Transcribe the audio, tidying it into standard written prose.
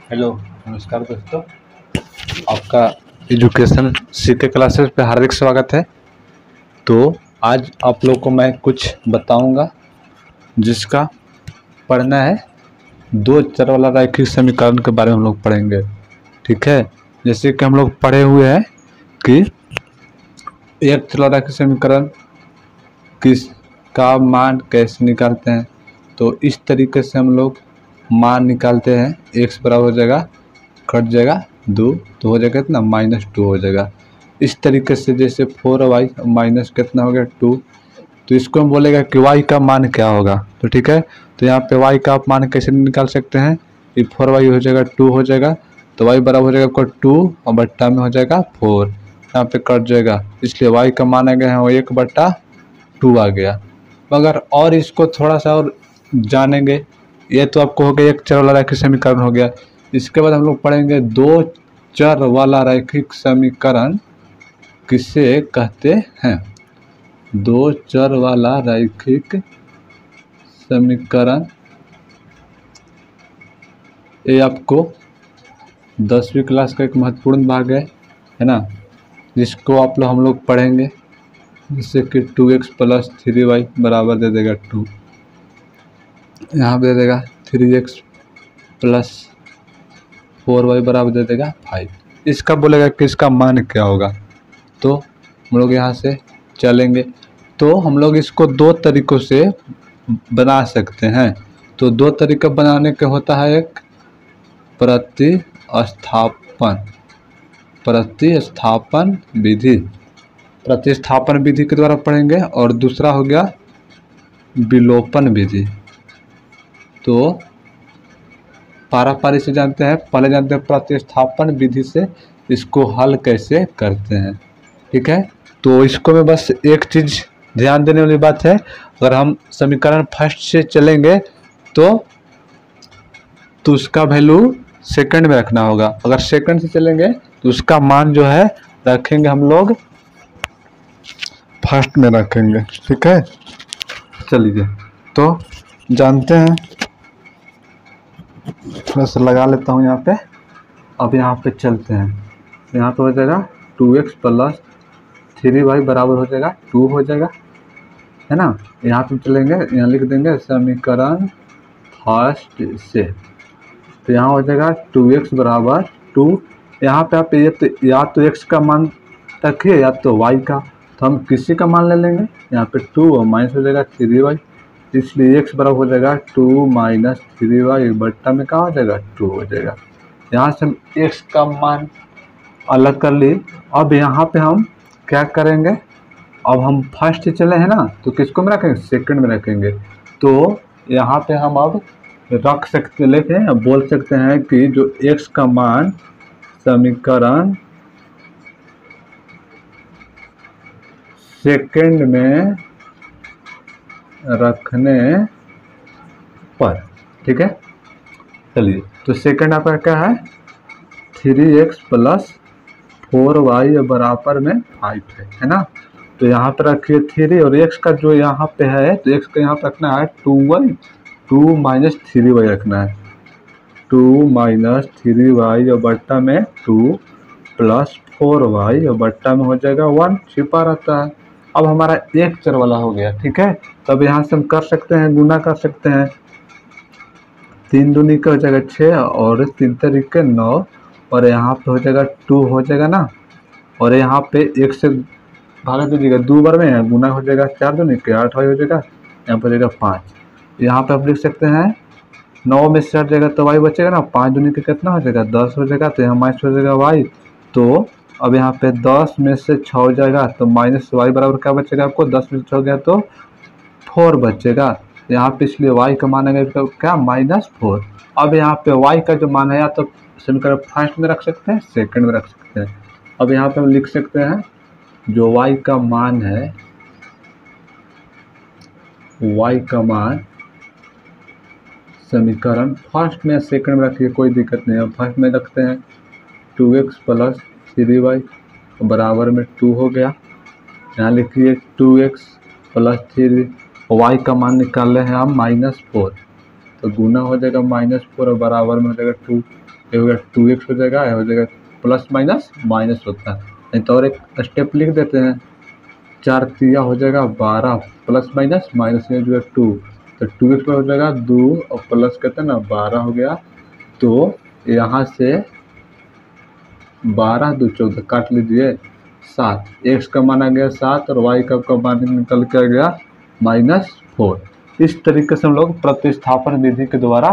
Hello, नमस्कार दोस्तों। आपका एजुकेशन सीके क्लासेस पे हार्दिक स्वागत है। तो आज आप लोग को मैं कुछ बताऊंगा जिसका पढ़ना है। दो चर वाला रैखिक समीकरण के बारे में हम लोग पढ़ेंगे, ठीक है। जैसे कि हम लोग पढ़े हुए हैं कि एक चर वाला रैखिक समीकरण किस का मान कैसे निकालते हैं। तो इस तरीके से हम लोग मान निकालते हैं। x बराबर हो जाएगा, कट जाएगा 2 तो हो जाएगा कितना, -2 हो जाएगा। इस तरीके से जैसे 4y माइनस कितना हो गया 2, तो इसको हम बोलेगा कि y का मान क्या होगा। तो ठीक है, तो यहाँ पे y का आप मान कैसे निकाल सकते हैं। ये 4y हो जाएगा 2 हो जाएगा, तो y बराबर हो जाएगा आपका 2 और बट्टा में हो जाएगा 4, यहाँ पे कट जाएगा, इसलिए y का मान आ गया है वो 1/2 आ गया। मगर और इसको थोड़ा सा और जानेंगे। ये तो आपको हो गया एक चर वाला रैखिक समीकरण हो गया। इसके बाद हम लोग पढ़ेंगे दो चर वाला रैखिक समीकरण किसे कहते हैं। दो चर वाला रैखिक समीकरण ये आपको 10वीं क्लास का एक महत्वपूर्ण भाग है ना, जिसको आप लोग हम लोग पढ़ेंगे। जिससे कि 2x + 3y बराबर दे देगा 2, यहाँ पे दे देगा 3x + 4y बराबर दे देगा 5। इसका बोलेगा कि इसका मान क्या होगा। तो हम लोग यहाँ से चलेंगे, तो हम लोग इसको दो तरीक़ों से बना सकते हैं। तो दो तरीका बनाने के होता है, एक प्रतिस्थापन विधि के द्वारा पढ़ेंगे, और दूसरा हो गया विलोपन विधि। तो पारापारी से जानते हैं, पहले जानते हैं प्रतिस्थापन विधि से इसको हल कैसे करते हैं, ठीक है। तो इसको में बस एक चीज़ ध्यान देने वाली बात है, अगर हम समीकरण फर्स्ट से चलेंगे तो उसका वैल्यू सेकंड में रखना होगा। अगर सेकंड से चलेंगे तो उसका मान जो है रखेंगे हम लोग फर्स्ट में रखेंगे, ठीक है। चलिए तो जानते हैं, थोड़ा सा लगा लेता हूँ यहाँ पे। अब यहाँ पे चलते हैं, यहाँ पे हो जाएगा 2x + 3y बराबर हो जाएगा 2 हो जाएगा, है ना। यहाँ पे चलेंगे, यहाँ लिख देंगे समीकरण फर्स्ट से। तो यहाँ हो जाएगा 2x बराबर 2। यहाँ पे आप या तो x का मान रखिए या तो y का, तो हम किसी का मान ले लेंगे। यहाँ पे 2 और माइनस हो जाएगा 3y, इसलिए x बराबर हो जाएगा 2 - 3y बट्टा में कहाँ हो जाएगा 2 हो जाएगा। यहाँ से हम x का मान अलग कर लिए। अब यहाँ पे हम क्या करेंगे, अब हम फर्स्ट चले हैं ना, तो किसको में रखेंगे, सेकंड में रखेंगे। तो यहाँ पे हम अब रख सकते, लेके बोल सकते हैं कि जो x का मान समीकरण सेकंड में रखने पर, ठीक है। चलिए, तो सेकंड आपका क्या है, 3x + 4y बराबर में 5 है ना। तो यहाँ पे रखिए 3 और x का जो यहाँ पे है, तो x का यहाँ पे रखना है 2y, 2 - 3y रखना है। 2 - 3y और बट्टा में 2 + 4y और बट्टा में हो जाएगा 1, छिपा रहता है। अब हमारा एक चर वाला हो गया, ठीक है। तो अब यहाँ से हम कर सकते हैं, गुना कर सकते हैं। 3 दूनी का हो जाएगा 6 और 3 तरीके 9, और यहाँ पे हो जाएगा 2 हो जाएगा ना। और यहाँ पे 1 से भागा दीजिएगा 2 बार में, गुना हो जाएगा 4 दूनी के 8 हो जाएगा, यहाँ पर हो जाएगा 5। यहाँ पे आप लिख सकते हैं 9 में से हट जाएगा तो y बचेगा ना, 5 दूनी के कितना हो जाएगा 10 हो जाएगा, तो यहाँ माइनस हो जाएगा y। तो अब यहाँ पे 10 में से 6 हो जाएगा, तो -y बराबर क्या बचेगा आपको, 10 में से 6 गया तो 4 बचेगा। यहाँ पे इसलिए y का मान है क्या, -4। अब यहाँ पे y का जो मान है, या तो समीकरण फर्स्ट में रख सकते हैं, सेकंड में रख सकते हैं। अब यहाँ पे हम लिख सकते हैं जो y का मान है, y का मान समीकरण फर्स्ट में सेकंड में रखिए, कोई दिक्कत नहीं है। फर्स्ट में रखते हैं 2x + 3y बराबर में 2 हो गया। यहाँ लिखिए 2x + 3, y का मान निकाल रहे हैं हम -4, तो गुना हो जाएगा -4 और बराबर में हो जाएगा 2। ये हो गया 2x हो जाएगा, ये हो जाएगा प्लस माइनस माइनस होता है। नहीं तो और एक स्टेप लिख देते हैं, 4 तिया हो जाएगा 12 प्लस माइनस माइनस में जो है 2, तो 2x पर हो जाएगा 2 और प्लस कहते हैं ना 12 हो गया। तो यहाँ से 12 2 14 काट लीजिए 7, x का मान आ गया 7 और y का मान निकल के आ गया -4। इस तरीके से हम लोग प्रतिस्थापन विधि के द्वारा